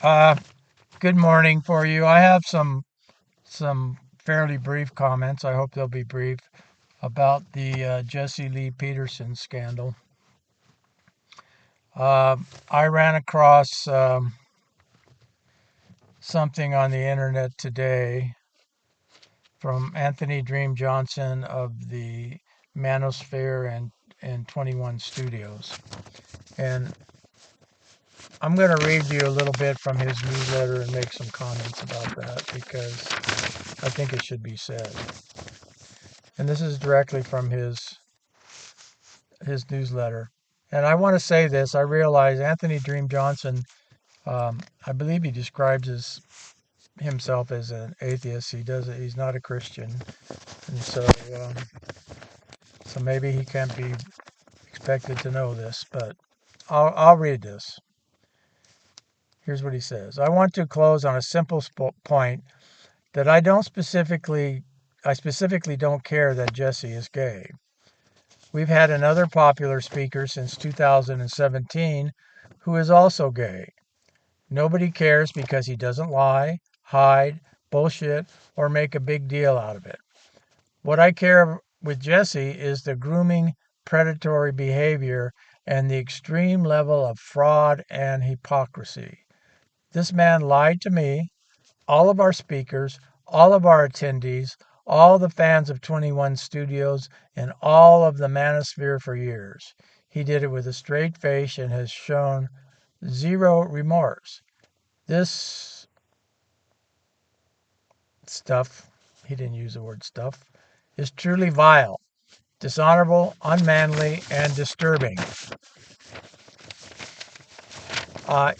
Uh, Good morning for you. I have some fairly brief comments. I hope they'll be brief about the Jesse Lee Peterson scandal. I ran across something on the internet today from Anthony Dream Johnson of the Manosphere and 21 Studios, and I'm going to read you a little bit from his newsletter and make some comments about that because I think it should be said. And this is directly from his newsletter. And I want to say this. I realize Anthony Dream Johnson. I believe he describes himself as an atheist. He does. He's not a Christian, and um, so maybe he can't be expected to know this. But I'll read this. Here's what he says. I want to close on a simple point that I specifically don't care that Jesse is gay. We've had another popular speaker since 2017 who is also gay. Nobody cares because he doesn't lie, hide, bullshit, or make a big deal out of it. What I care with Jesse is the grooming, predatory behavior and the extreme level of fraud and hypocrisy. This man lied to me, all of our speakers, all of our attendees, all the fans of 21 Studios, and all of the Manosphere for years. He did it with a straight face and has shown zero remorse. This stuff, he didn't use the word stuff, is truly vile, dishonorable, unmanly, and disturbing.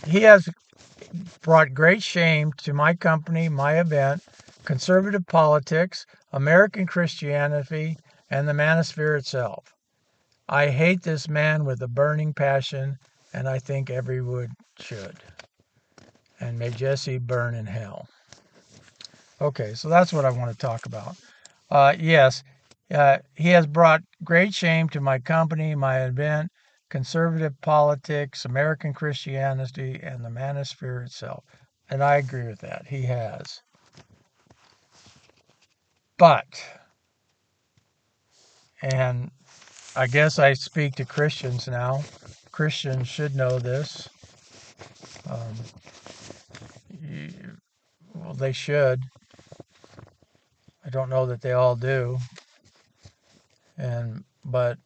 He has brought great shame to my company, my event, conservative politics, American Christianity, and the manosphere itself. I hate this man with a burning passion, and I think everyone should. And may Jesse burn in hell. Okay, so that's what I want to talk about. Yes, he has brought great shame to my company, my event, conservative politics, American Christianity, and the manosphere itself. And I agree with that. He has. But, and I guess I speak to Christians now. Christians should know this. Um, well, they should. I don't know that they all do. But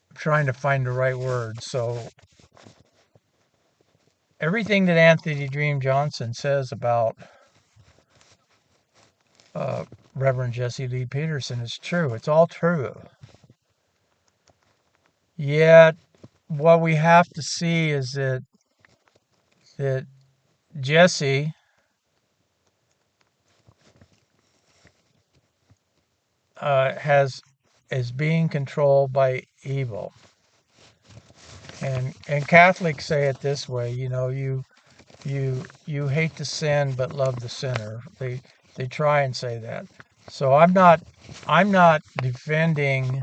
I'm trying to find the right word. So everything that Anthony Dream Johnson says about uh, Reverend Jesse Lee Peterson is true. It's all true. Yet, what we have to see is that Jesse has is being controlled by evil, and Catholics say it this way. You know, you hate the sin but love the sinner. They try and say that. So I'm not defending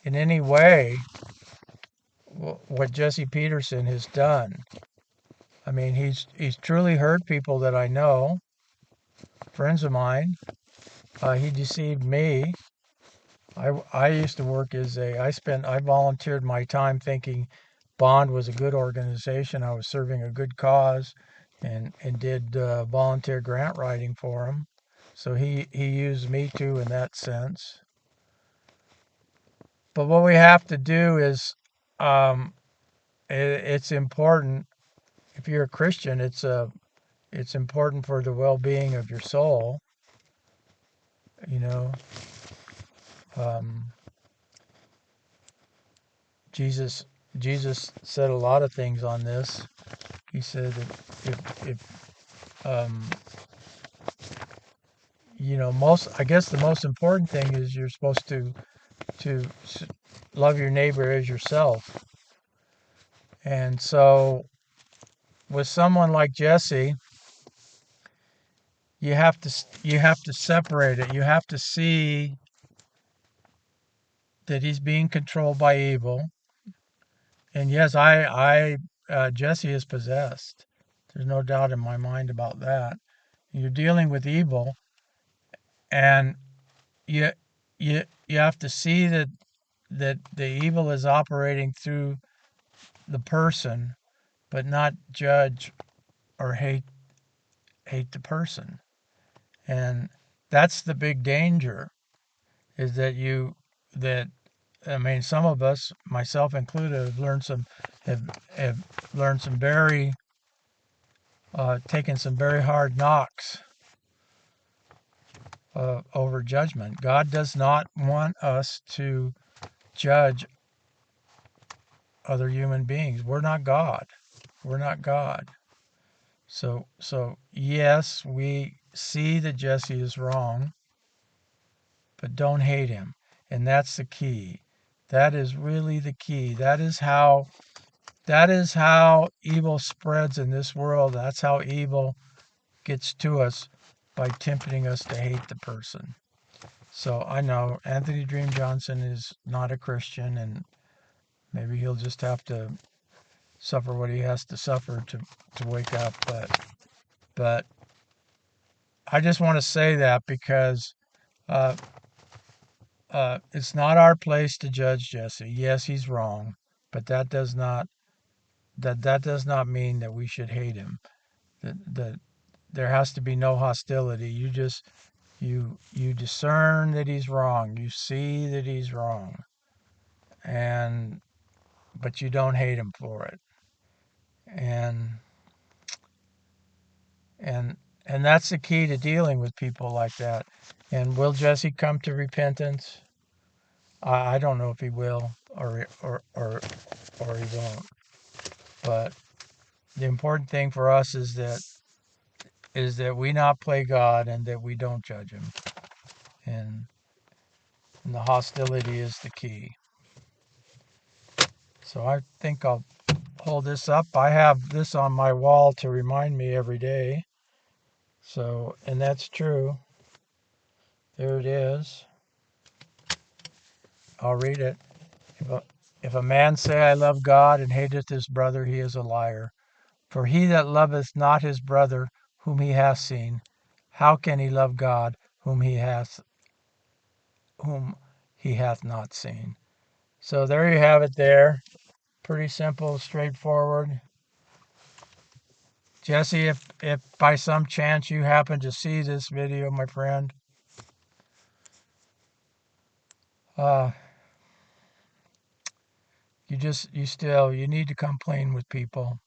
in any way what Jesse Peterson has done. I mean, he's truly hurt people that I know, friends of mine. He deceived me. I used to work as I volunteered my time thinking Bond was a good organization. I was serving a good cause, and did volunteer grant writing for him. So he used me too in that sense. But what we have to do is, um, it's important. If you're a Christian, it's important for the well-being of your soul. You know, um, Jesus Jesus said a lot of things on this. He said that if most, I guess the most important thing is you're supposed to love your neighbor as yourself. And so with someone like Jesse, you have to separate it. You have to see that he's being controlled by evil. And yes, Jesse is possessed. There's no doubt in my mind about that. You're dealing with evil, and you you have to see that the evil is operating through the person, but not judge or hate the person. And that's the big danger, is that I mean, some of us, myself included, have have learned some very taken some very hard knocks over judgment. God does not want us to judge other human beings. We're not God. We're not God. So yes, we see that Jesse is wrong, but don't hate him. And that's the key. That is really the key. That is how evil spreads in this world. That's how evil gets to us, by tempting us to hate the person. So I know Anthony Dream Johnson is not a Christian, and maybe he'll just have to suffer what he has to suffer to wake up. But I just want to say that because uh, it's not our place to judge Jesse. Yes, he's wrong, but that does not mean that we should hate him. That there has to be no hostility. You discern that he's wrong. You see that he's wrong, and but you don't hate him for it. And and and that's the key to dealing with people like that. And will Jesse come to repentance? I don't know if he will or he won't. But the important thing for us is that we not play God, and that we don't judge him. And, and the hostility is the key. So I think I'll hold this up. I have this on my wall to remind me every day. So, and that's true. There it is. I'll read it. If a man say, I love God, and hateth his brother, he is a liar. For he that loveth not his brother whom he hath seen, how can he love God whom he hath not seen? So there you have it there. Pretty simple, straightforward. Jesse, if by some chance you happen to see this video, my friend, uh, you need to come clean with people,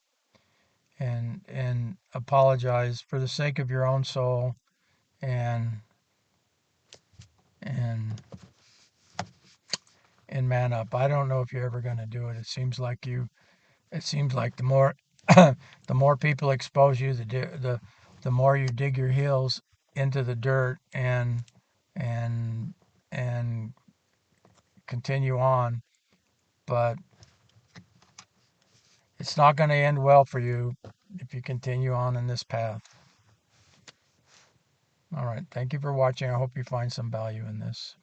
and apologize for the sake of your own soul, and and and man up. I don't know if you're ever going to do it. It seems like the more the more people expose you, the more you dig your heels into the dirt, and and continue on. But it's not going to end well for you if you continue on in this path. All right. Thank you for watching. I hope you find some value in this.